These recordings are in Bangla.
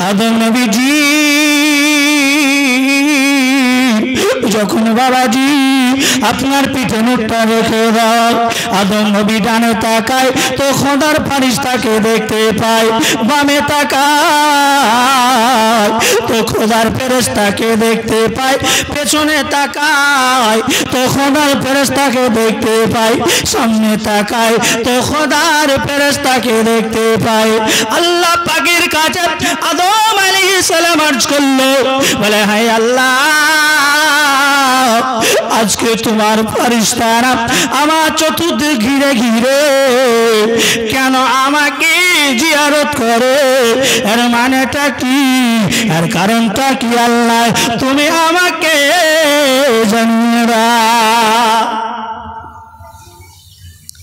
আদম নবীজি যখন বাবাজি আপনার পিঠে মুখটা রেখে দাও, আদম নবী ডানে তাকায় তো খোদার ফেরেশতাকে দেখতে পায়, বামে তাকায় তো খোদার ফেরেশতাকে দেখতে পায়, পেছনে তাকায় তো খোদার ফেরেশতাকে দেখতে পায়, সামনে তাকায় তো খোদার ফেরেশতাকে দেখতে পায়। আল্লাহ পাকের কাছে আদম আলাইহিস সালাম আরজ করলো, বলে হায় আল্লাহ, আজকে তোমার ফেরেশতারা আমার চতুর্দিকে ঘিরে ঘিরে কেন আমাকে জিয়ারত করে, এর মানেটা কি, এর কারণটা কি আল্লাহ তুমি আমাকে জানিয়ে দাও।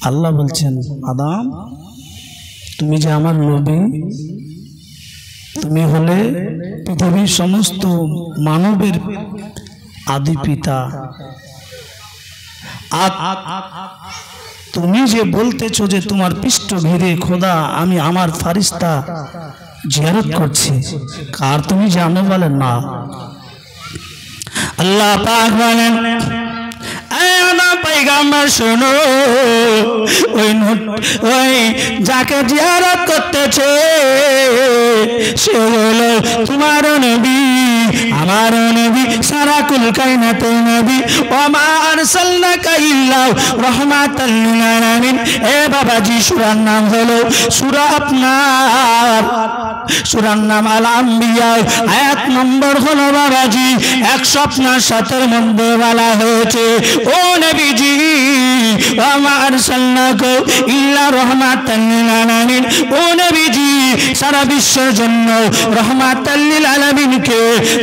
আল্লাহ বলছেন, আদম তুমি যে আমার নবী, তুমি হলে পৃথিবীর সমস্ত মানবের আদি পিতা, তুমি যে বলতেছো যে তোমার পৃষ্ঠ ঘিরে খোদা আমি আমার ফেরেশতা জিয়ারত করছি, কার তুমি জানো? বলেন না। আল্লাহ পাক বলেন, पैगम्बर सुनो जाके जियारत करतेছে সে হলো তোমার নবী, আমার নবী, সারা কুল কায়নাতের নবী। ওয়া মা আরসালনাকা ইল্লা রাহমাতাল লিল আলামিন। এ বাবাজি, সূরার নাম হলো সূরার নাম আল আম্বিয়া, আয়াত নম্বর হলো বাবাজি 157 মধ্যে বলা হয়েছে, ও নবীজি ওয়া মা আরসালনাকা ইল্লা রাহমাতাল লিল আলামিন, ও নবীজি সারা বিশ্বের জন্য রাহমাতাল লিল আলামিনকে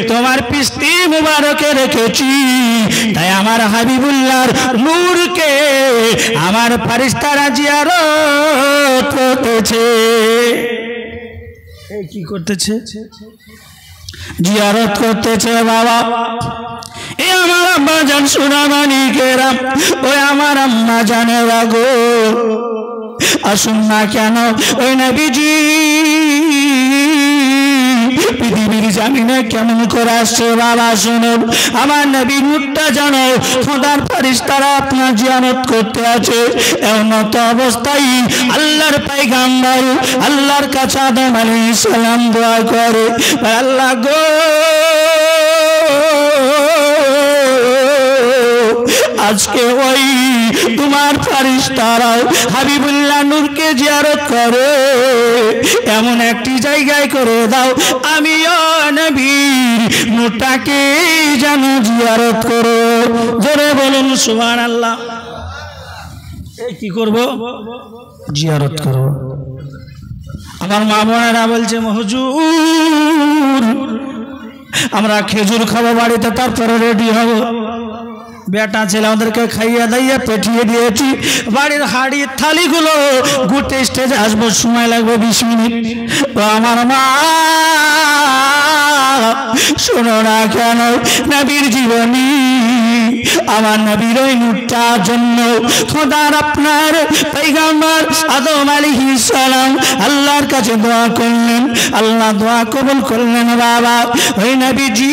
তোমার পৃষ্ঠে মুবারকে রেখেছি। তাই আমার হাবিবুল্লাহর নূরকে আমার ফেরেশতারা জিয়ারত করতেছে। এই কি করতেছে? জিয়ারত করতেছে বাবা। এ আমার আম্মা জান সোনামানিকেরা, ওই আমার আম্মা জানেরা গো, আসুন না কেন ওই নবীজি পৃথিবীর জামিনে কেমন করে আসছে বাবা শুনুন। আমার নবীর মুখটা জানো খোদার ফেরেশতারা আপনার জিয়ারত করতে আছে, এমন তো অবস্থায় আল্লাহর পয়গম্বর আল্লাহর কাছে আদম আলাইহিস সালাম দোয়া করে, আল্লাহ গো আজকে ওই তোমার ফেরেশতারা হাবিবুল্লাহ নূরকে জিয়ারত করে এমন একটি জায়গায় করে দাও, আমিও নবীর নূরটাকে যেন জিয়ারত করো। জোরে বলুন সুবহানাল্লাহ। এই কি করব? জিয়ারত করব। আমার মা বোনেরা বলছে, হুজুর আমরা খেজুর খাবো বাড়িতে, তারপরে রেডি হব। বেটা ছেলে আমাদেরকে খাইয়ে দাইয়ে পেটিয়ে দিয়েছি, বাড়ির হাড়ি থালিগুলো ঘুরতে স্টেজে আসবো, সময় লাগবে 20 মিনিট। তো আমার মা শোনো না কেন নবীর জীবনী, আমার নবীর ওই নূরটার জন্য খোদার আপনার পয়গম্বর আদম আলাইহিস সালাম আল্লাহর কাছে দোয়া করলেন, আল্লাহ দোয়া কবুল করলেন বাবা। ওই নবীজি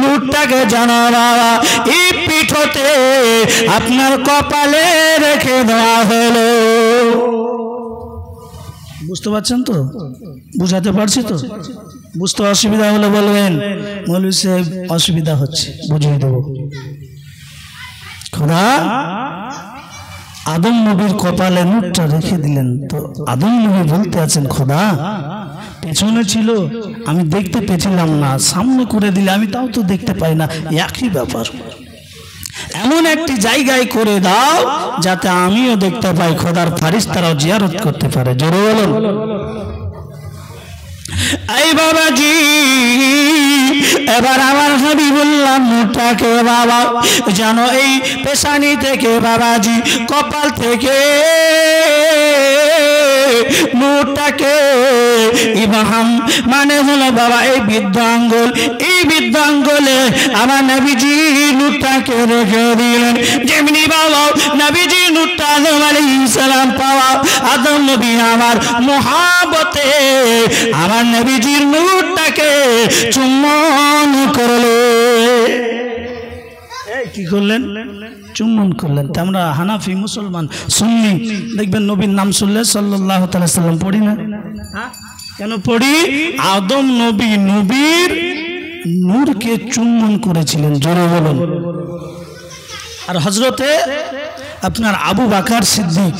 নূরটাকে জানা বাবা এই পিঠতে আপনার কপালে রেখে দেওয়া হলো। বুঝতে পারছেন তো? বুঝাতে পারছি তো? বুঝতে অসুবিধা হলে বলবেন, মৌলভী সাহেব অসুবিধা হচ্ছে, বুঝিয়ে দেবো। খোদা আদম নবীর কপালে নূরটা রেখে দিলেন, তো আদম নবী বলতে আছেন, খোদা পেছনে ছিল আমি দেখতে পেছিলাম না, সামনে করে দিলে আমি তাও তো দেখতে পাই না, একই ব্যাপার। এমন একটি জায়গায় করে দাও যাতে আমিও দেখতে পাই, খোদার ফেরেশতারাও জিয়ারত করতে পারে। জোরে বলুন। এই বাবাজি এবার আমার হাবিবুল্লাহ নূরটাকে বাবা জানো এই পেশানি থেকে বাবাজি কপাল থেকে নূরটাকে ইবাহাম মানে হলো বাবা এই বৃদ্ধ আঙ্গুল, এই বৃদ্ধ আঙ্গুলে আমার নবীজি নূরটাকে রেখে দিলেন। যেমনি বাবা নবীজি নূরটা আদম আলাইহিস সালাম পাওয়া, আদম নবী আমার মহাব্বতে আমার নবীজির নূরটাকে চুম্বন করলে। কি করলেন? চুম্বন করলেন। তা আমরা হানাফি মুসলমান সুন্নি দেখবেন নবীর নাম শুনলে সাল্লাল্লাহু তাআলা সাল্লাম পড়ি না? কেন পড়ি? আদম নবী নবীর নূরকে চুম্বন করেছিলেন, জোরে বলুন। আর হযরতে আপনার আবু বকর সিদ্দিক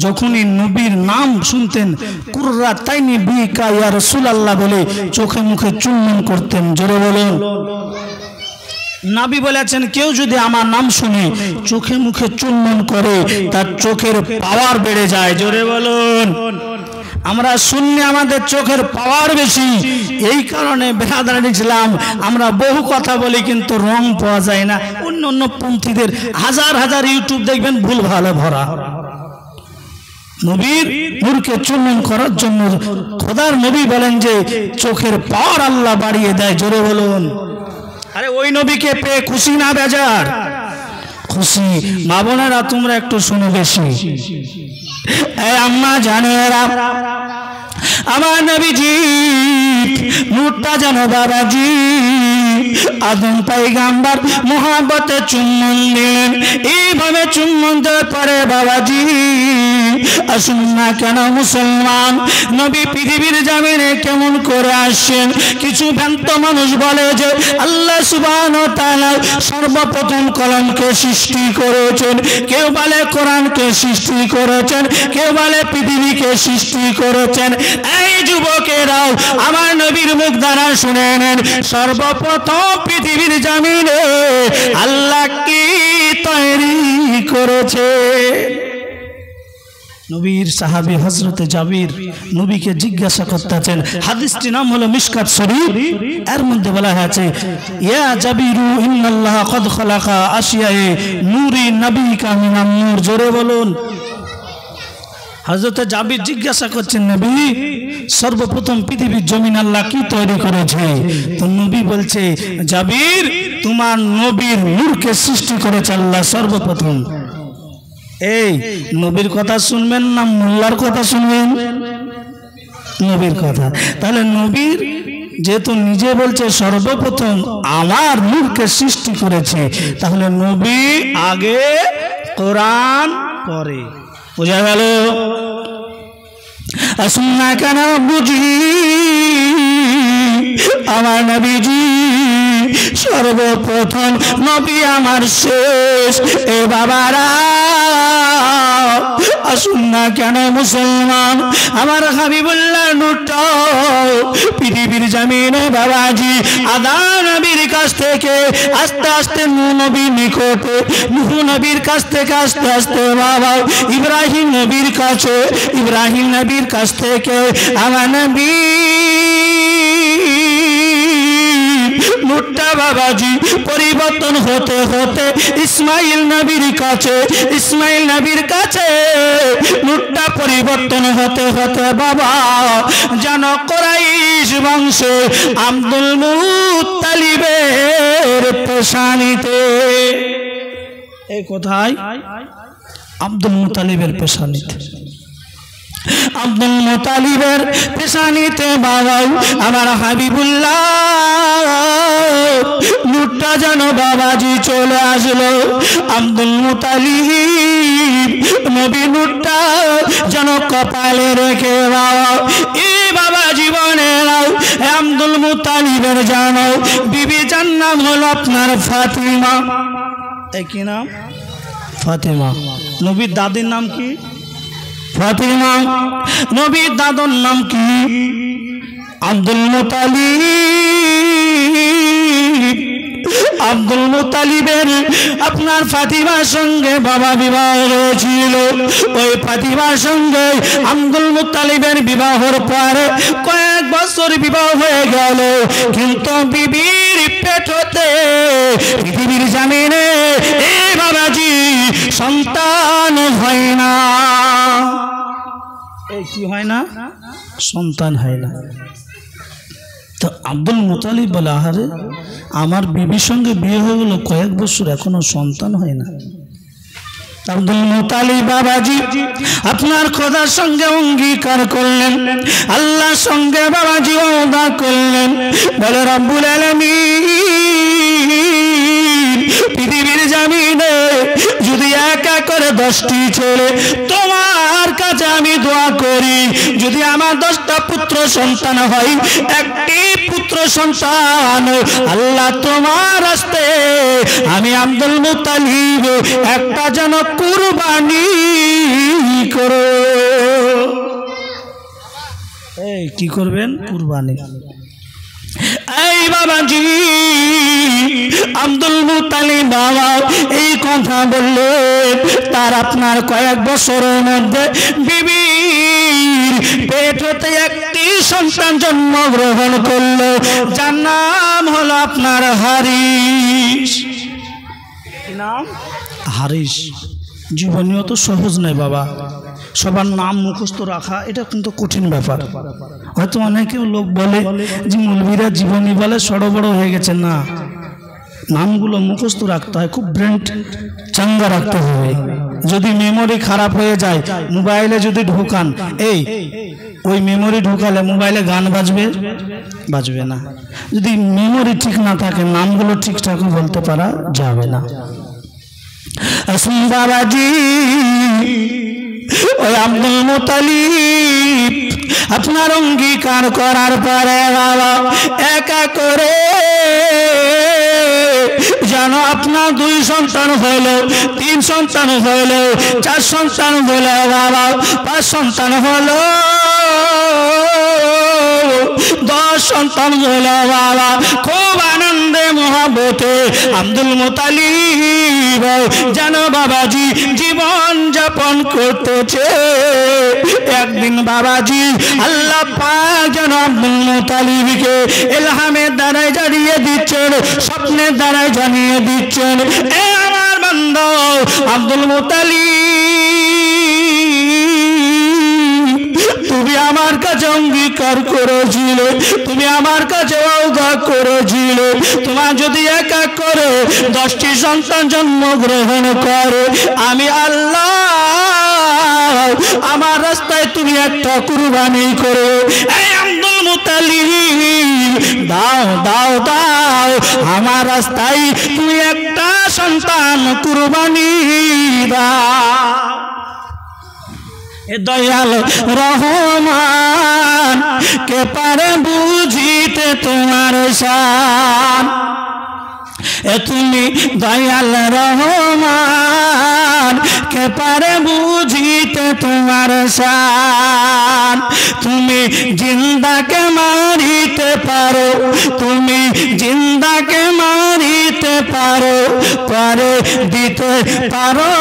যখনই নবীর নাম শুনতেন কুররাতাইনি বিকা ইয়া রাসূলুল্লাহ বলে চোখে মুখে চুম্বন করতেন, জোরে বলুন। নবী বলেছেন কেউ যদি আমার নাম শুনে চোখে মুখে চুম্বন করে তার চোখের পাওয়ার বেড়ে যায়, জোরে বলুন। আমরা শুনলে আমাদের চোখের পাওয়ার বেশি, এই কারণে বেরাদার ইসলাম আমরা বহু কথা বলি কিন্তু রং পাওয়া যায় না। অন্য অন্য পন্থীদের হাজার হাজার ইউটিউব দেখবেন ভুল ভালো ভরা। নবীর নূরকে চুম্বন করার জন্য খোদার নবী বলেন যে চোখের পাওয়ার আল্লাহ বাড়িয়ে দেয়, জোরে বলুন। আরে ওই নবীকে পেয়ে খুশি না বেজার? খুশি। মা বোনেরা তোমরা একটু শুনো বেশি। আম্মা জানেরা আমার নবীজি নূরটা যেন বাবাজি আদম পয়গম্বর মোহাব্বতে চুম্বন দিলেন। এইভাবে চুম্বন দেওয়ার পরে বাবাজি আসুন না কেন মুসলমান নবী পৃথিবীর জমিনে কেমন করে আসছেন? কিছু ভ্রান্ত মানুষ বলে যে আল্লাহ সুবহানাহু ওয়া তাআলা সর্বপ্রথম কলমকে সৃষ্টি করেছেন, কেউ বলে কোরআনকে সৃষ্টি করেছেন, কেউ বলে পৃথিবীকে সৃষ্টি করেছেন। এই যুবকেরাও আমার নবীর মুখ দ্বারা শুনে নেন, সর্বপ্রথম পৃথিবীর জমিনে আল্লাহ কি তৈরি করেছে? নবীর সাহাবী হযরতে জাবির নবীকে জিজ্ঞাসা করতেছেন, হাদিসটির নাম হলো মিশকাত শরীফ। এর মধ্যে বলা হয়েছে ইয়া জাবিরু ইন্নাল্লাহ কদ খালাকা আশিয়ায়ে নূরি নবিকা মিনান নূর, জোরে বলুন। হযরতে জাবির জিজ্ঞাসা করছেন নবী সর্বপ্রথম পৃথিবীর জমিন আল্লাহ কি তৈরি করেছে? তো নবী বলছে জাবির তোমার নবীর নূরকে সৃষ্টি করেছে আল্লাহ সর্বপ্রথম। এই নবীর কথা শুনবেন না মোল্লার কথা শুনবেন? নবীর কথা। তাহলে নবীর যেহেতু নিজে বলছে সর্বপ্রথম আমার নূরকে সৃষ্টি করেছে, তাহলে নবী আগে কোরআন পরে। বোঝা গেল? আসুন না কেন বুঝি আমার নবীজি সর্বপ্রথম নবী আমার শেষ। এ বাবারা আসুন না কেন মুসলমান আমার হাবিবুল্লাহ নূরটা পৃথিবীর জমিনে বাবাজি আদম নবীর কাছ থেকে আস্তে আস্তে নূহ নবীর নিকটে, নূহ নবীর কাছ থেকে আস্তে আস্তে বাবা ইব্রাহিম নবীর কাছে, ইব্রাহিম নবীর কাছ থেকে আমার নবী নূরটা বাবাজি পরিবর্তন হতে হতে ইসমাইল নবীর কাছে, ইসমাইল নবীর কাছে নূরটা পরিবর্তন হতে হতে বাবা যেন কুরাইশ বংশে আব্দুল মুত্তালিবের পেশানিতে। এই কোথায়? আব্দুল মুত্তালিবের পেশানিতে। আব্দুল মুত্তালিবের পেশানিতে বাবা আমার হাবিবুল্লাহ নূরটা যেন বাবাজি চলে আসলো। আব্দুল মুত্তালিব নবী নূরটা যেন কপালে রেখে বাবা এই বাবা জীবনে আব্দুল মুত্তালিবের জানো বিবি যার নাম হলো আপনার ফাতিমা। কি নাম? ফাতিমা। নবীর দাদির নাম কি? ফাতিমা। নবীর দাদুর নাম কি? Abdul Muttalib. আব্দুল মুত্তালিবের আপনার ফাতিমার সঙ্গে বাবা বিবাহ হয়েছিল। ওই ফাতিমার সঙ্গে আব্দুল মুত্তালিবের বিবাহের পরে কয়েক বছর বিবাহ হয়ে গেল, কিন্তু বিবির পেট হতে পৃথিবীর জমিনে এই বাবাজি সন্তান হয় না। এই কি হয় না? সন্তান হয় না। তো আব্দুল মুত্তালিব বলে আহারে আমার বিবির সঙ্গে বিয়ে হয়ে গেল কয়েক বছর এখনো সন্তান হয় না। আব্দুল মুতালিব বাবাজি আপনার খোদার সঙ্গে অঙ্গীকার করলেন, আল্লাহর সঙ্গে বাবাজি ওয়াদা করলেন, বলে রব্বুল আলামিন পৃথিবীর জমিনে যদি একা করে 10টি ছেলে তোমার কাছে আমি দোয়া করি, যদি আমার 10টা পুত্র সন্তান হয়, একটি পুত্র সন্তান আল্লাহ তোমার রাস্তে আমি আব্দুল মুতালিব একটা যেন কুরবানি করো। এই কি করবেন? কুরবানি। এই বাবাজি আব্দুল মুতালিব বাবা এই কথা বললেন, তার আপনার কয়েক বছরের মধ্যে বিবির পেট হতে একটি সন্তান জন্মগ্রহণ করলো, যার নাম হলো আপনার হারিস। নাম হারিস। জীবনীয় তো সহজ নয় বাবা, সবার নাম মুখস্থ রাখা এটা কিন্তু কঠিন ব্যাপার। হয়তো অনেকে লোক বলে যে মৌলবীরা জীবনী বলে সড় বড় হয়ে গেছে, না, নামগুলো মুখস্থ রাখতে হয়, খুব ব্রেন চাঙ্গা রাখতে হবে। যদি মেমোরি খারাপ হয়ে যায়, মোবাইলে যদি ঢোকান, ওই মেমোরি ঢোকালে মোবাইলে গান বাজবে? বাজবে না। যদি মেমোরি ঠিক না থাকে, নামগুলো ঠিকঠাক বলতে পারা যাবে না। আসুন বাবাজি, ওই আব্দুল মুতালিব আপনার অঙ্গীকার করার পরে বাবা একা করে যেন আপনার 2 সন্তান হলো, 3 সন্তান হলো, 4 সন্তান হলো বাবা, 5 সন্তান হলো, 10 সন্তান হলো বাবা। খুব আনন্দে মহব্বতে আব্দুল মুতালিব যেন বাবাজি জীবন যাপন করতেছে। একদিন বাবাজি আল্লাহ পাক যেন আব্দুল মুতালিবকে ইলহামের দ্বারাই জানিয়ে দিচ্ছেন, স্বপ্নের দ্বারাই জানিয়ে দিচ্ছেন, এ আমার বান্দা আব্দুল মুতালিব, তুমি আমার কাছে অঙ্গীকার করেছিলে, তুমি আমার কাছে ওয়াদা করেছিলে, তোমার যদি একা করে 10টি সন্তান জন্মগ্রহণ করে, আমি আল্লাহ আমার রাস্তায় তুমি একটা কুরবানি করো। এই আব্দুল মুতালিব দাও দাও দাও, আমার রাস্তায় তুমি একটা সন্তান কুরবানি দাও। এ দয়াল রহমান কে পারে বুঝিতে তোমার শান, এ তুমি দয়াল রহমান কে পারে বুঝিতে তোমার শান। তুমি জিন্দাকে মারিতে পারো, তুমি জিন্দাকে মারিতে পারো, পরে দিতে পারো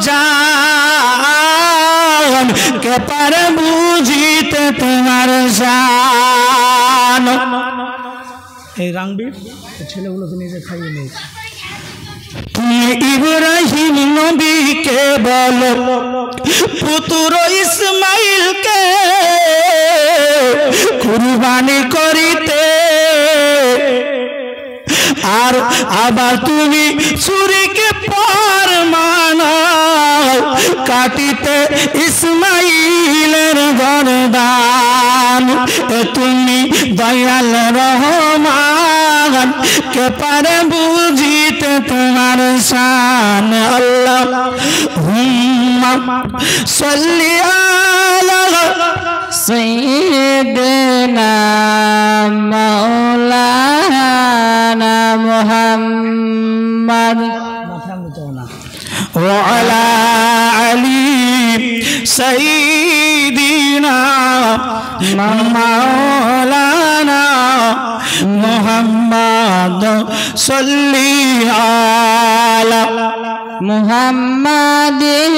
জান, কে পারে বুঝিতে তোমার শান। এই রাংবির ছেলেগুলোকে নিজে খাইয়ে নিয়েছে। তুমি ইব্রাহিম নবীকে বলো, পুত্র ইসমাইলকে কুরবানি করিতে, আর আবার তুমি ছুরিকে পার মানাও কাটিতে ইসমাইলের গর্দান। তুমি দয়াল রহমান কে পারে বুঝিতে তোমার শান। আল্লাহুম্মা সাল্লি আলা সাইয়্যিদিনা মাওলানা মুহাম্মদ ওয়া আলা আলি সাইয়্যিদিনা মাওলানা মুহাম্মদ সাল্লি আলা মুহাম্মাদিন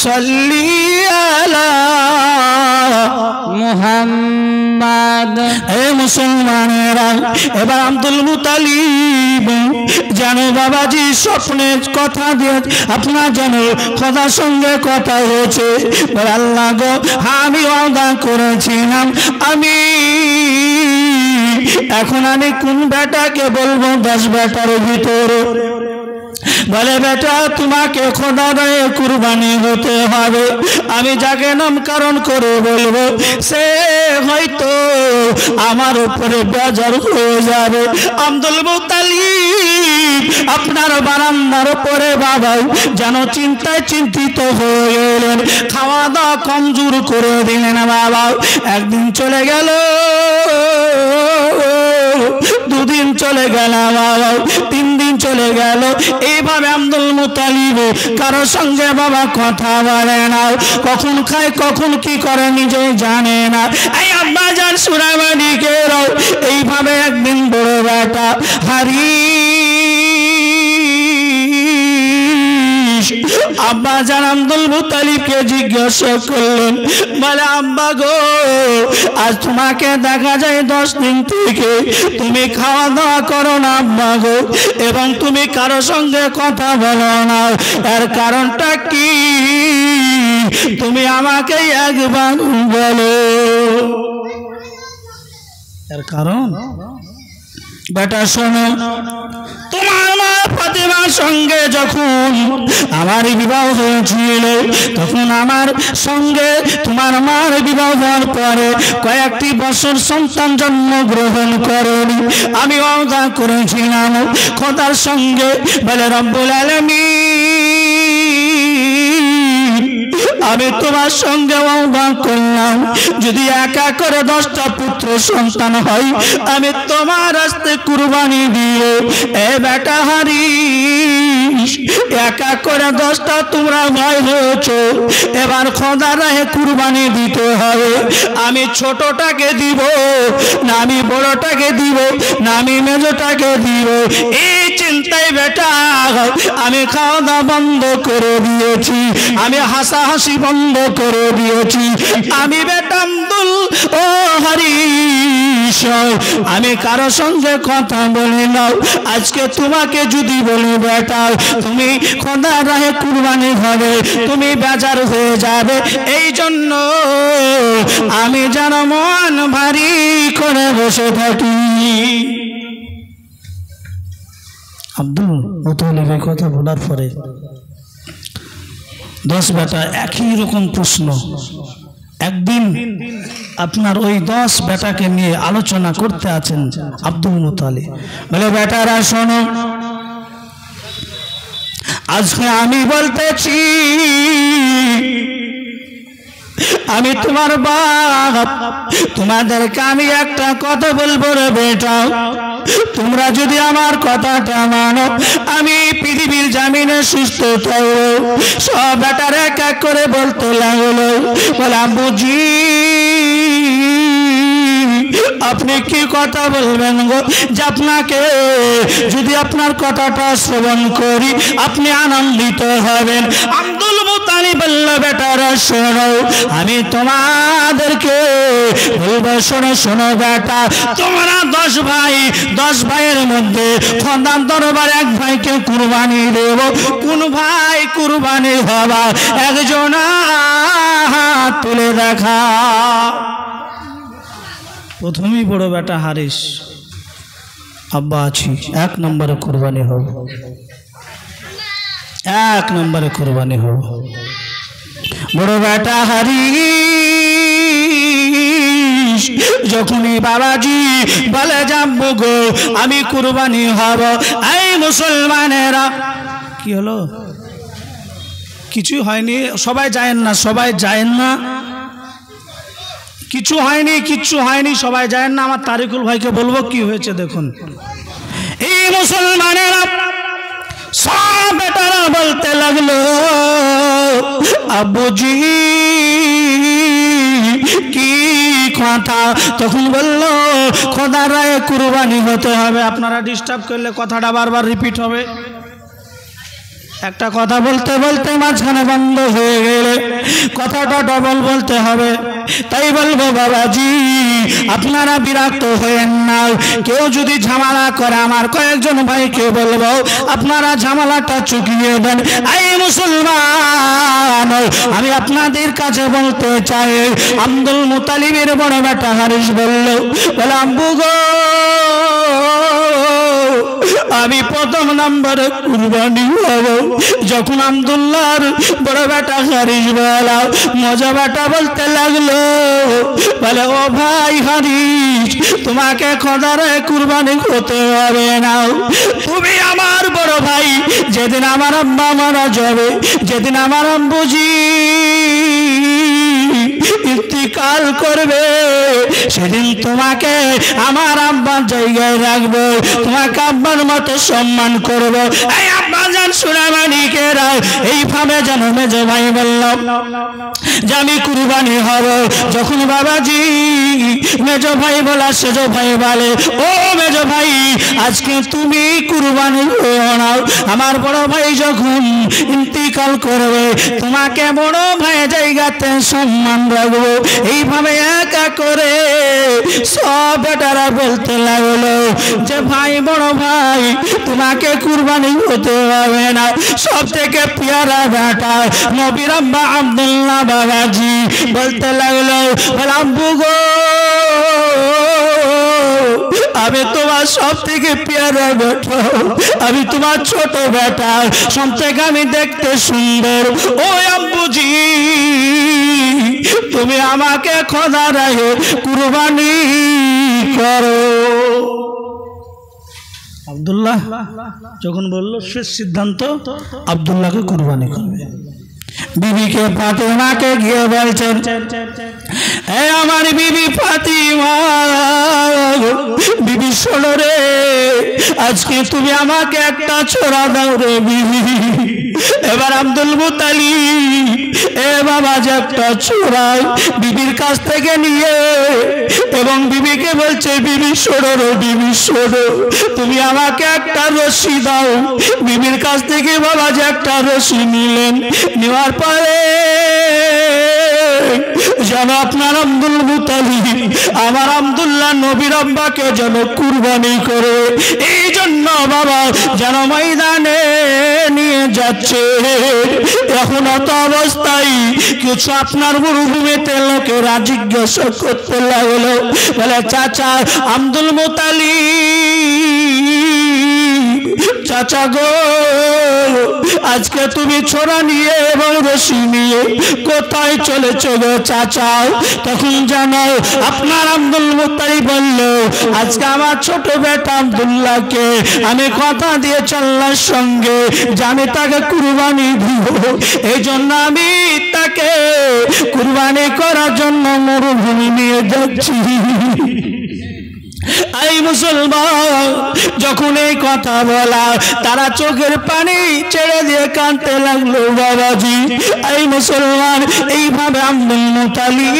সাল্লি আলা মুহাম্মাদ। এ মুসলমানেরা, এবার আব্দুল মুতালিব জানো বাবাজি স্বপ্নে কথা দিয়ে আপনার জানো খোদার সঙ্গে কথা হয়েছে, আল্লাহ গো আমি ওয়াদা করেছিলাম, আমি এখন আমি কোন বেটাকে বলবো 10 বেটার ভিতরে বলে বেটা তোমাকে খোদা দয়ে কুরবানি হতে হবে, আমি যাকে নামকরণ করে বলবো সে হয়তো আমার উপরে বেজার হয়ে যাবে। আব্দুল মুত্তালিব আপনার বারান্দার উপরে বাবা যেন চিন্তায় চিন্তিত হয়ে গেলেন, খাওয়া দাওয়া কমজোর করে দিলেন বাবা। একদিন চলে গেল, দুদিন চলে গেল বাবা, 3 দিন চলে গেল, এইভাবে আব্দুল মুত্তালিব কারো সঙ্গে বাবা কথা বলে না, কখন খায় কখন কি করে নিজেই জানে না। এই আব্বা জান সুরাবানি কে এইভাবে একদিন বড় বেটা হারিস আব্বা জান আব্দুল মুত্তালিবকে জিজ্ঞাসা করলেন, বলে আব্বা গো আজ তোমাকে দেখা যায় 10 দিন থেকে তুমি খাওয়া দাওয়া করো না আব্বা গো, এবং তুমি কারো সঙ্গে কথা বলো না, এর কারণটা কি তুমি আমাকে একবার বলো। এর কারণ বেটা শোনো, তোমার মা ফাতেমার সঙ্গে যখন আমার বিবাহ হয়েছিল তখন আমার সঙ্গে তোমার মার বিবাহ হওয়ার পরে কয়েকটি বছর সন্তান জন্মগ্রহণ করেনি, আমি ওয়াদা করেছিলাম খোদার সঙ্গে, বলে রব্বুল আলামিন আমি তোমার সঙ্গে ওয়াদা করলাম যদি একা করে 10টা পুত্র সন্তান হয় আমি তোমার রাস্তে কুরবানি দিয়ে। এ বেটা হারিস একা করে 10টা তোমরা ভাই হয়েছো, এবার খোদার রাহে কুরবানি দিতে হবে। আমি ছোটটাকে দিব না আমি বড়টাকে দিব না আমি মেজোটাকে দিব, এই চিন্তায় বেটা আমি খাওয়া দাওয়া বন্ধ করে দিয়েছি, আমি হাসাহাসি বন্ধ করে দিয়েছি। আমি বেটা আব্দুল ও হারিস আমি কারো সঙ্গে কথা বলি না, আজকে তোমাকে যদি বলি বেটা তুমি খোদার রাহে কুরবানি হবে তুমি বেজার হয়ে যাবে, এই জন্য আমি যেন মন ভারী করে বসে থাকি। আব্দুল মুত্তালিবের কথা বলার পরে 10 বেটা একই রকম প্রশ্ন। একদিন আপনার ওই 10 বেটাকে নিয়ে আলোচনা করতে আছেন আব্দুল মুত্তালিব, বলে বেটারা শোনো, আজকে আমি বলতেছি আমি তোমার বাপ, তোমাদেরকে আমি একটা কথা বলবো রে বেটা, তোমরা যদি আমার কথাটা মানো আমি পৃথিবীর জামিনে সুস্থ থাকবো। সব বেটার এক এক করে বলতে লাগলো, বলে আব্বুজি আপনি কি কথা বলবেন গো, যে আপনাকে যদি আপনার কথাটা শ্রবণ করি আপনি আনন্দিত হবেন। আব্দুল মুত্তালিব বলল বেটারা শোনো, আমি তোমাদেরকে বলবো শোনো শোনো বেটা, তোমরা 10 ভাই, 10 ভাইয়ের মধ্যে খোদার দরবারে এক ভাইকে কুরবানি দেব, কোন ভাই কুরবানি হবা একজন হাত তুলে দেখা। প্রথমেই বড় বেটা হারিস, আব্বা আছি 1 নম্বরে কুরবানি হবে, 1 নম্বরে কুরবানি হবে। বড় বেটা হারিস যখনই বাবাজি বলে যাবো গো আমি কুরবানি হব, এই মুসলমানেরা কি হলো কিছু হয়নি, সবাই যায়েন না, সবাই যায়েন না, কিছু হয়নি কিচ্ছু হয়নি, সবাই যায় না। আমার তারিকুল ভাইকে বলবো কি হয়েছে দেখুন। এই মুসলমানেরা সব বেটারা বলতে লাগলো আব্বুজি কি কথা, তখন বললো খোদার রায়ে কুরবানি হতে হবে। আপনারা ডিস্টার্ব করলে কথাটা বারবার রিপিট হবে, একটা কথা বলতে বলতে মাঝখানে বন্ধ হয়ে গেলে কথাটা ডবল বলতে হবে। তাই বলবো বাবাজি আপনারা বিরক্ত হয়েন না, কেউ যদি ঝামেলা করে আমার কয়েকজন ভাইকে বলবো আপনারা ঝামেলাটা চুকিয়ে দেন। এই মুসলমান আমি আপনাদের কাছে বলতে চাই, আব্দুল মুত্তালিবের বড় বেটা হারিস বলল, বলে আব্বু গো আমি প্রথম নম্বরে কুরবানি হব। যখন আব্দুল্লাহর বড় বেটা হারিস বলা মজা বেটা বলতে লাগলো, বলে ও ভাই হারিস, তোমাকে খোদারে কুরবানি হতে হবে না। তুমি আমার বড় ভাই, যেদিন আমার আব্বা মারা যাবে, যেদিন আমার আব্বুজি ইন্তিকাল করবে, সেদিন তোমাকে আমার আব্বার জায়গায় রাখবো, তোমাকে আব্বার মতো সম্মান করবো। এই আব্বা জান সুনামানিকেরা এইভাবে যেন মেজো ভাই বললাম যে আমি কুরবানি হব। যখন বাবাজি মেজো ভাই বলা, সেজো ভাই বলে ও মেজো ভাই, আজকে তুমি কুরবানি হও না, আমার বড় ভাই যখন ইন্তিকাল করবে তোমাকে বড় ভাই জায়গাতে সম্মান রাখবো। এইভাবে একা করে সব বেটারা বলতে লাগলো যে ভাই বড় ভাই তোমাকে কুরবানি হতে হবে না। সব থেকে প্যারা বেটা নবীর আব্বা আব্দুল্লাহ বাবাজি বলতে লাগলো, আব্বু গো, আমি তোমার সব থেকে প্যারা বেটা, আমি তোমার ছোট বেটা, সব থেকে আমি দেখতে সুন্দর। ও আব্বুজি, তুমি আমাকে খোদা রাহে কুরবানি করো। আব্দুল্লাহ যখন বললো শেষ সিদ্ধান্ত আব্দুল্লাহকে কুরবানি করবে। বিবিকে ফাতেমাকে গিয়ে বলছেন, এই আমার বিবি ফাতিমা, বিবি শোনো রে, আজকে তুমি আমাকে একটা ছোড়া দাও রে বিবি। এবার আব্দুল মুতালিব এ বাবা যে একটা ছোড়া বিবির কাছ থেকে নিয়ে এবং বিবিকে বলছে, বিবি শোনো রে, বিবি শোনো, তুমি আমাকে একটা রশি দাও। বিবির কাছ থেকে বাবা যে একটা রশি নিলেন, নেওয়ার পরে যেন আপনার আব্দুল মুতালিব আমার আব্দুল্লাহ নবীর আব্বাকে যেন কুরবানি করে, এই জন্য বাবা যেন ময়দানে নিয়ে যাচ্ছে। এখন অত অবস্থায় কিছু আপনার মরুভূমিতে লোকেরা জিজ্ঞাসা করতে লাগলো, বলে চাচা আব্দুল মুতালিব, চাচা গো, আজকে তুমি ছোড়া নিয়ে এবং রশি নিয়ে কোথায় চলেছ গো চাচা? তখন জানো আপনার আব্দুল মুতালিব বলল, আজকে আমার ছোট বেটা আব্দুল্লাহকে আমি কথা দিয়েছি আল্লাহর সঙ্গে যে আমি তাকে কুরবানি দিব, এই জন্য আমি তাকে কুরবানি করার জন্য মরুভূমি নিয়ে যাচ্ছি। এই মুসলমান যখন এই কথা বলা, তারা চোখের পানি ছেড়ে দিয়ে কাঁদতে লাগলো বাবাজি। এই মুসলমান এইভাবে আব্দুল মুতালিব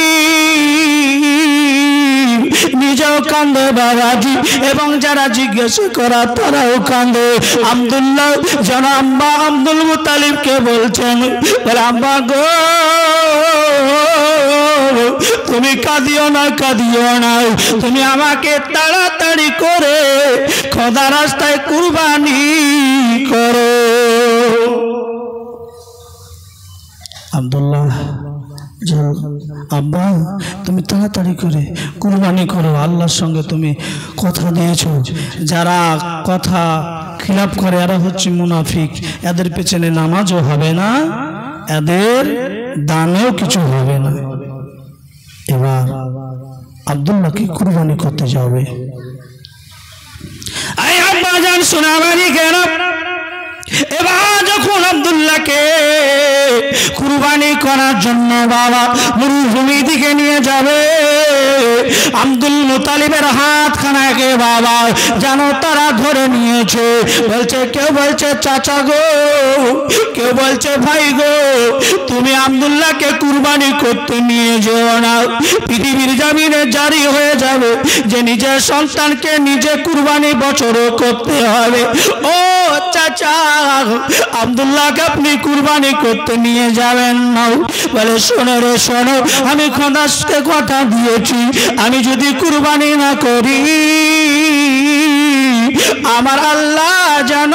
নিজেও কান্দে বাবাজি, এবং যারা জিজ্ঞেস করা তারাও কান্দে। আব্দুল্লাহ যেন আব্বা আব্দুল মুতালিবকে বলছেন, আব্বা গো, তুমি কাঁদিও না, কাঁদিও না, তুমি আমাকে তাড়াতাড়ি করে খোদা রাস্তায় কুরবানি করো। আব্দুল্লাহ, আব্বা তুমি তাড়াতাড়ি করে কুরবানি করো, আল্লাহর সঙ্গে তুমি কথা দিয়েছো। যারা কথা খিলাফ করে এরা হচ্ছে মুনাফিক, এদের পেছনে নামাজও হবে না, এদের দানেও কিছু হবে না। এবার আব্দুল্লাহকে কুরবানি করতে যাবে। আই আব্বা জান সোনামানি কেন এবার যখন আব্দুল্লাহকে কুরবানি করার জন্য বাবা মরুভূমি দিকে নিয়ে যাবে, আব্দুল মুতালিবের হাতখানাকে বাবা যেন তারা ধরে নিয়েছে। বলছে, কেউ বলছে চাচা গো, কেউ বলছে ভাই গো, তুমি আব্দুল্লাহকে কুরবানি করতে নিয়ে যেও না। পৃথিবীর জমিনে জারি হয়ে যাবে যে নিজের সন্তানকে নিজে কুরবানি বছরও করতে হবে। ও চাচা, আব্দুল্লাহকে আপনি কুরবানি করতে নিয়ে যাবেন না। বলে, শোনো রে শোনো, আমি খোদাকে কথা দিয়েছি, আমি যদি কুরবানি না করি আমার আল্লাহ যেন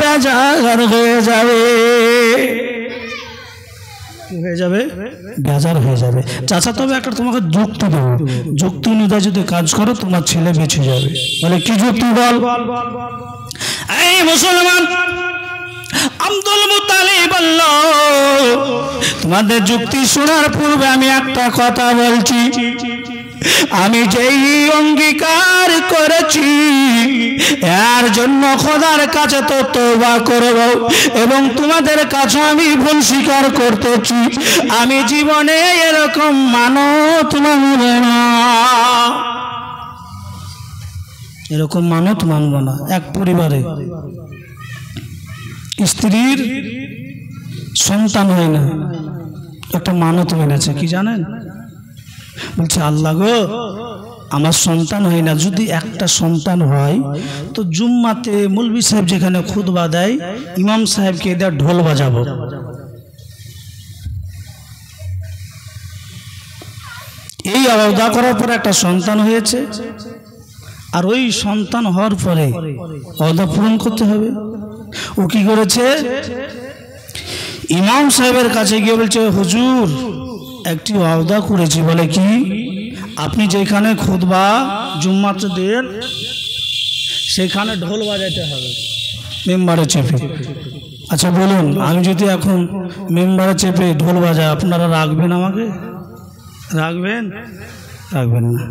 বেজার হয়ে যাবে। হয়ে যাবে বেজার হয়ে যাবে। চাচা তবে একটা তোমাকে যুক্তি দেবো, যুক্তি অনুযায়ী যদি কাজ করো তোমার ছেলে বেঁচে যাবে। বলে কি যুক্তি বল? এই মুসলমান, আব্দুল মুত্তালিব বলল, তোমাদের যুক্তি শোনার পূর্বে আমি একটা কথা বলছি। আমি যেই অঙ্গীকার করেছি এর জন্য খোদার কাছে তো তওবা করব, এবং তোমাদের কাছে আমি ভুল স্বীকার করতেছি। আমি জীবনে এরকম মানত মানব না, এরকম মানত মানব না। এক পরিবারে স্ত্রীর সন্তান হয় না, একটা মানত মেনেছে, কি জানেন? বলছে, আল্লাহ গো, আমার সন্তান হয় না, যদি একটা সন্তান হয় তো জুম্মাতে মৌলভী সাহেব যেখানে খুতবা দেয় ইমাম সাহেবকে এদের ঢোল বাজাবো। এই আওয়াদা করার পরে একটা সন্তান হয়েছে, আর ওই সন্তান হওয়ার পরে ওয়াদা পূরণ করতে হবে। ও কি করেছে? ইমাম সাহেবের কাছে গিয়ে বলছে, হুজুর একটি ওয়াদা করেছি। বলে কি? আপনি যেখানে খুতবা জুম্মাতে দেন সেখানে ঢোল বাজাতে হবে মেম্বারে চেপে। আচ্ছা বলুন, আমি যদি এখন মেম্বারে চেপে ঢোল বাজাই, আপনারা রাখবেন আমাকে? রাখবেন? রাখবেন না।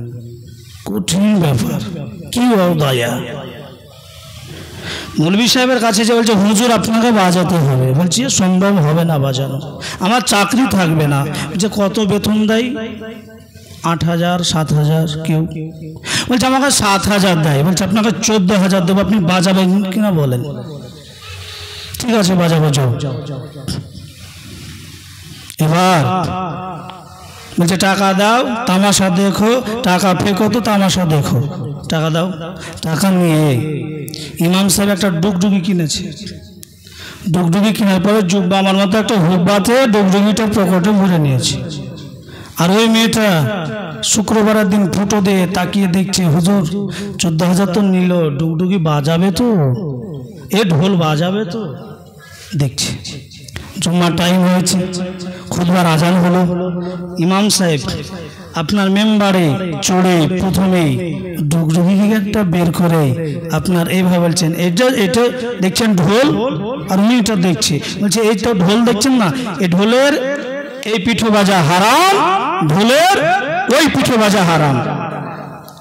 কঠিন ব্যাপার। কি ওয়াদা? মৌলভী সাহেবের কাছে যে বলছে, হুজুর আপনাকে বাজাতে হবে। বলছি সম্ভব হবে না বাজানো, আমার চাকরি থাকবে না। যে কত বেতন দেয়? 8,000 7,000। কেউ বলছে আমাকে 7,000 দেয়। বলছে আপনাকে 14,000 দেবো, আপনি বাজাবেন কিনা বলেন? ঠিক আছে বাজাবো, যাও। এবার বলছে টাকা দাও, তামাশা দেখো, টাকা ফেঁকো তো তামাশা দেখো, টাকা দাও। টাকা নিয়ে ইমাম সাহেব একটা ডুগডুগি কিনেছে। ডুগডুগি কেনার পরে জুব্বা আমার মতো একটা হুব্বাতে ডুগডুগিটা পকেটে ভরে নিয়েছে। আর ওই মেয়েটা শুক্রবারের দিন ফটো দিয়ে তাকিয়ে দেখছে, হুজুর 14,000 তো নিল, ডুগডুগি বাজাবে তো, এ ঢোল বাজাবে তো। দেখছে জুম্মার টাইম হয়েছে, খুতবার আজান হলো। ইমাম সাহেব আপনার মেম্বারে চড়ে প্রথমেই ডুগডুগিটা বের করে আপনার এইভাবে বলছেন, এটা দেখছেন ঢোল, আর উনি এটা দেখছে। বলছে এই তো ঢোল দেখছেন না, এই ঢোলের এই পিঠে বাজা হারাম, ঢোলের ওই পিঠে বাজা হারাম।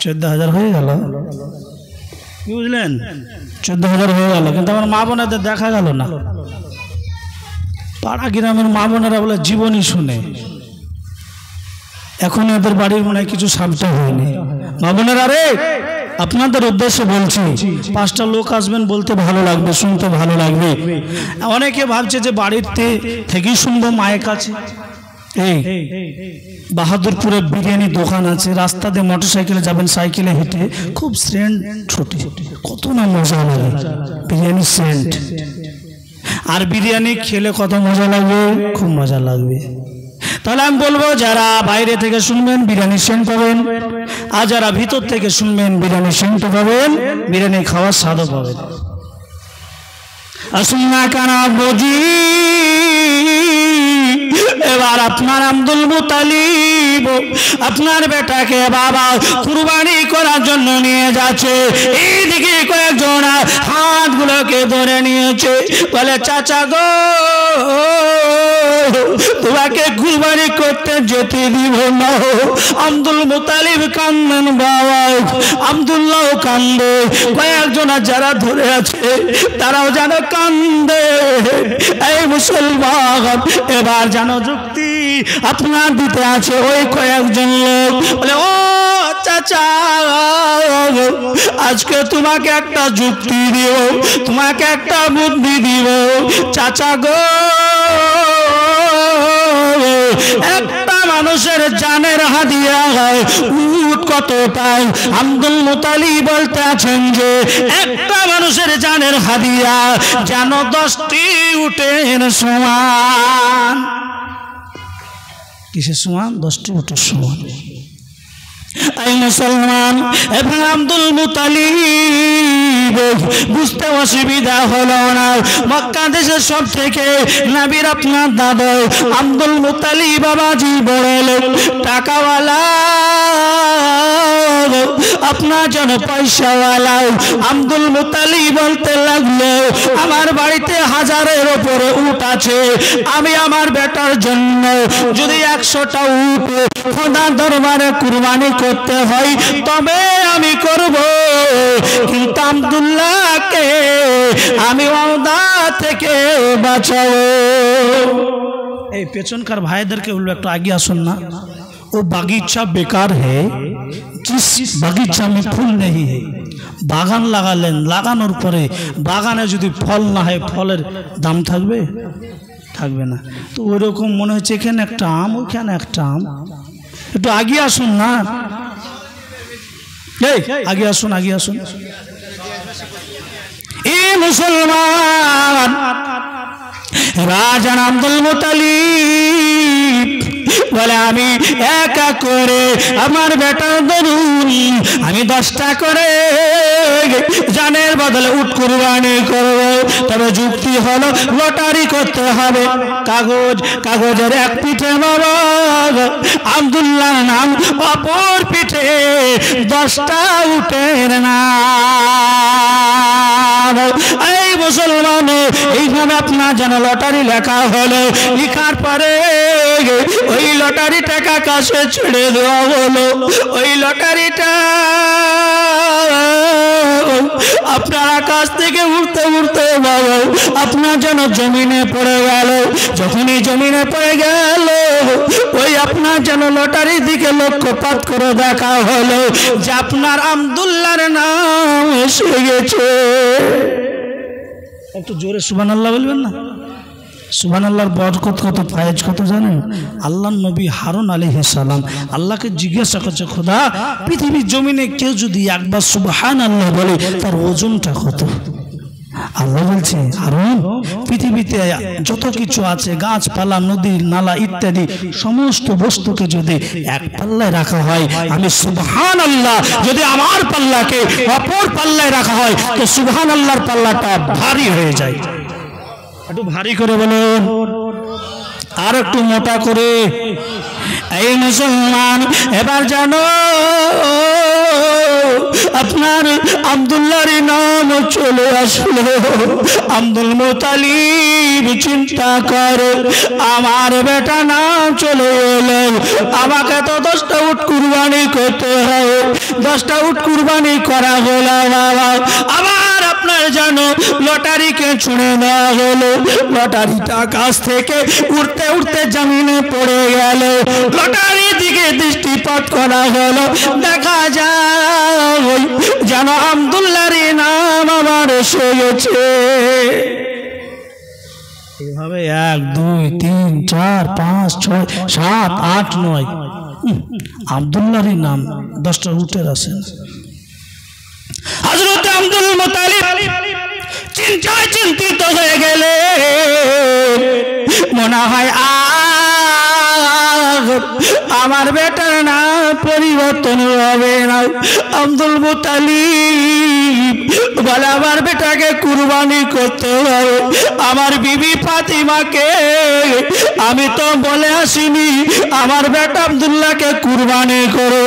14,000 হয়ে গেল, বুঝলেন? 14,000 হয়ে গেল, কিন্তু আমার মা বোনেদের দেখা গেল না। পাড়া গ্রামের মা বোনেরা বলে জীবনই শুনে, এখন এদের বাড়ির মনে হয় কিছু সাবটা হয়নি। মা বোনেরা রে, আপনাদের উদ্দেশ্যে বলছি, 5টা লোক আসবেন, বলতে ভালো লাগবে, শুনতে ভালো লাগবে। অনেকে ভাবছে যে বাড়িতে থেকেই শুনবো মায়ের কাছে। এই বাহাদুরপুরে বিরিয়ানি দোকান আছে, রাস্তা দিয়ে মোটরসাইকেলে যাবেন, সাইকেলে হেঁটে, খুব সেন্ট ছোটে, কত না মজা লাগে বিরিয়ানি সেন্ট। আর বিরিয়ানি খেলে কত মজা লাগবে, খুব মজা লাগবে। তাহলে আমি বলবো, যারা বাইরে থেকে শুনবেন বিরিয়ানি সেন্ট পাবেন, আর যারা ভিতর থেকে শুনবেন বিরিয়ানি সেন্ট পাবেন, বিরিয়ানি খাওয়ার স্বাদও পাবেন। আসুন না কানা বুঝি, এবার আপনার আব্দুল মুত্তালিব আপনার বেটাকে বাবা কুরবানি করার জন্য নিয়ে যাচ্ছে। এইদিকে কয়েকজন হাতগুলোকে ধরে নিয়েছে, বলে চাচা গো, তোমাকে কুরবানি করতে যেতে দিব না। আব্দুল মুত্তালিব কান্দেন বাবা, আব্দুল্লাহ কান্দে, কয়েকজন যারা ধরে আছে তারাও যেন কান্দে। এই মুসলমান, এবার যেন যুক্তি আপনার দিতে আছে ওই কয়েকজন লোক। বলে ও চাচা, আজকে তোমাকে একটা যুক্তি দিব, তোমাকে একটা বুদ্ধি দিব চাচা গো। একটা মানুষের জানের হাদিয়া হয় উট কতটাই? আব্দুল মুত্তালিব বলতে আছেন যে একটা মানুষের জানের হাদিয়া যেন 10টি উটের সমান। কিসের সমান? 10টি উটের সমান। এই মুসলমান, এবং আব্দুল মুত্তালিব বুঝতে অসুবিধা হলো না। মক্কা দেশের সব থেকে নবীর আপনার দাদা আব্দুল মুত্তালিব বাবাজি বড় লোক, টাকাওয়ালা। আপনার জন্য পয়সাওয়ালা আব্দুল মুতালিব বলতে লাগলো, আমার বাড়িতে হাজারের উপরে উট আছে, আমি আমার বেটার জন্য যদি 100টা উট খোদার দরবারে কুরবানি করতে হয় তবে আমি করব, কিন্তু আব্দুল্লাহকে আমি ওয়াদা থেকে বাঁচাবো। এই পেছনকার ভাইদেরকে বলবো একটু আগে আসুন না, वो बागीचा बेकार है जिस बागीचा में फूल नहीं है। बागान लागालेन, लागानोर परे बागाने যদি ফল না হয় ফলের দাম থাকবে? থাকবে না। তো ওইরকম মনে হচ্ছে এখানে একটা আম ওইখানে একটা আম, একটু আগে আসুন না, এই আগে আসুন আগে আসুন। এই মুসলমান রাজা আব্দুল মুতালিব বলে, আমি একা করে আমার বেটার দরুন আমি 10টা করে জানের বদলে উট কুরবানি করব, তবে যুক্তি হলো লটারি করতে হবে। কাগজের এক পিঠে বাবা আব্দুল্লাহর নাম, অপর পিঠে 10টা উটের নাম। এই মুসলমান এইভাবে আপনার যেন লটারি লেখা হলো, লেখার পরে ওই লটারি টাকা কাছে ছেড়ে দেওয়া হলো। ওই লটারিটা আপনার আকাশ থেকে উড়তে উড়তে বাবা আপনার যেন জমিনে পড়ে গেল। যখনই জমিনে পড়ে গেল ওই আপনার যেন লটারির দিকে লক্ষ্যপাত করে দেখা হলো যে আপনার আব্দুল্লাহর নাম এসে গেছে। একটু জোরে সুবহানাল্লাহ বলবেন না? সুবহানাল্লাহর বরকত কত, ফায়েজ কত জানেন? আল্লাহর নবী হারুন আলাইহিস সালাম আল্লাহকে জিজ্ঞাসা করছে, খোদা পৃথিবীর জমিনে কেউ যদি একবার সুবহানাল্লাহ বলে তার ওজনটা কত? আল্লাহ বলছে, হারুন পৃথিবীতে যত কিছু আছে গাছপালা নদী নালা ইত্যাদি সমস্ত বস্তুকে যদি এক পাল্লায় রাখা হয়, আমি সুবহানাল্লাহ যদি আমার পাল্লাকে অপর পাল্লায় রাখা হয় তো সুবহানাল্লাহর পাল্লাটা ভারী হয়ে যায়। একটু ভারী করে বলুন, আর একটু মোটা করে। এই মুসলমান এবার জানো আপনার আব্দুল্লাহর নাম চলে আসলো। আব্দুল মুতালিব চিন্তা করে, আমার বেটা নাম চলে এলো, আমাকে তো 10টা উট কুরবানি করতে হবে। 10টা উট কুরবানি করা হলো বাবা, আবার আপনার জানো লটারিকে ছুঁড়ে দেওয়া হলো। লটারিটা আকাশ থেকে উড়তে উড়তে জমিনে পড়ে গেল। লটারির দিকে দৃষ্টিপাত করা হলো, দেখা যায় যেন আব্দুল্লাহর নাম আমার এসে গেছে। এভাবে 1 2 3 4 5 6 7 8 9 আব্দুল্লাহর নাম 10টা উটের আছেন। হযরত আব্দুল মুতালিব চিন্তায় চিন্তিত হয়ে গেলে, মনে হয় আমার বেটার নাম পরিবর্তন হবে না। আব্দুল মুতালিব বলে, আমার বেটাকে কুরবানি করতে হবে। আমার বিবি ফাতিমাকে আমি তো বলে আসিনি আমার বেটা আব্দুল্লাহকে কুরবানি করো,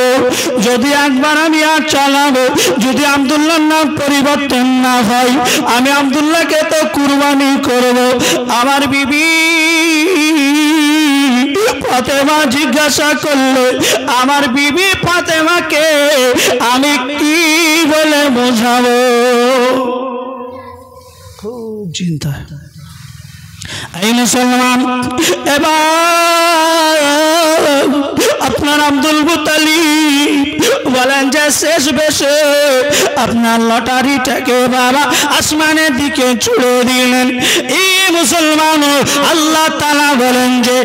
যদি একবার আমি আর চালাবো, যদি আব্দুল্লাহর নাম পরিবর্তন না হয় আমি আব্দুল্লাহকে তো কুরবানি করব। আমার বিবি ফাতেমা জিজ্ঞাসা করলো, আমার বিবি ফাতেমাকে আমি কি বলে বোঝাবো? খুব চিন্তা। এই মুসলমান এবার আপনার আব্দুল মুতালিব বলেন যে শেষ বেশে আপনার লটারিটাকে বাবা আসমানের দিকে ছুড়ে দিলেন। এই মুসলমান আল্লাহ তাআলা বলেন যে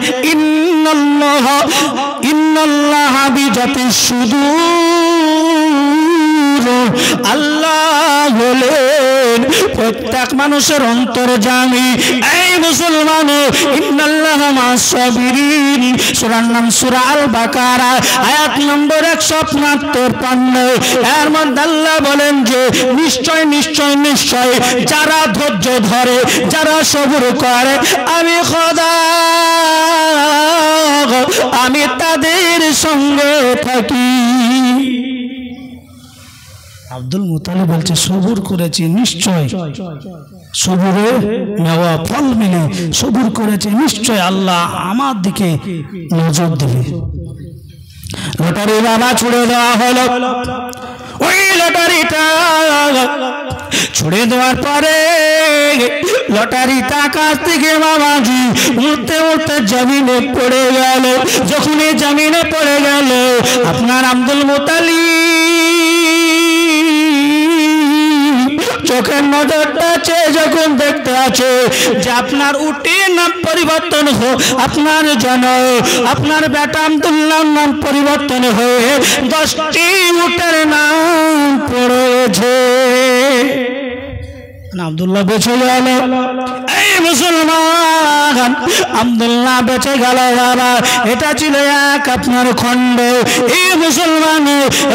ইন্নাল্লাহা বিজাতিস সুদূর, আল্লাহ বলেন প্রত্যেক মানুষের অন্তর্যামী। এই মুসলমান ইন্নাল্লাহা মা'আস সাবিরিন, সূরার নাম সূরা আল বাকারা, আয়াত নম্বর 155। এর মধ্যে আল্লাহ বলেন যে নিশ্চয় নিশ্চয় নিশ্চয় যারা ধৈর্য ধরে, যারা সবর করে, আমি খোদা আমি তাদের সঙ্গে থাকি। আব্দুল মুতালিব বলছে সবুর করেছি নিশ্চয় সবুরে নেওয়া ফল মিলে সবুর করেছে নিশ্চয় আল্লাহ আমার দিকে নজর দেবে। লটারি বাবা ছুড়ে দেওয়া হলো। ওই লটারিটা ছুড়ে দেওয়ার পরে লটারিটা কাছ থেকে বাবাজি উঠতে উঠতে জমিনে পড়ে গেল। যখন এই জমিনে পড়ে গেল আপনার আব্দুল মুতালিব চোখের নজরটা আছে যখন দেখতে আছে যে আপনার উটের নাম পরিবর্তন হোক, আপনার যেন আপনার বেটা আব্দুল্লাহর নাম পরিবর্তন হয়ে 10টি উটের নাম পড়েছে। আব্দুল্লাহ বেঁচে গেল। এই মুসলমান আব্দুল্লাহ বেঁচে গেল বাবা। এটা ছিল এক আপনার খণ্ড। এই মুসলমান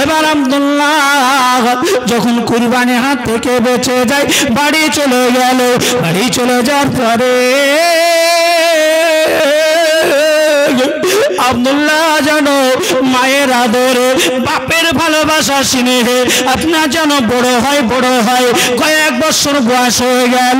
এবার আব্দুল্লাহ যখন কুরবানি হাত থেকে বেঁচে যায় বাড়ি চলে গেল। বাড়ি চলে যাওয়ার পরে আব্দুল্লাহ যেন মায়ের আদরে বাপের ভালোবাসা স্নেহে আপনার যেন বড় হয় কয়েক বছর বয়স হয়ে গেল।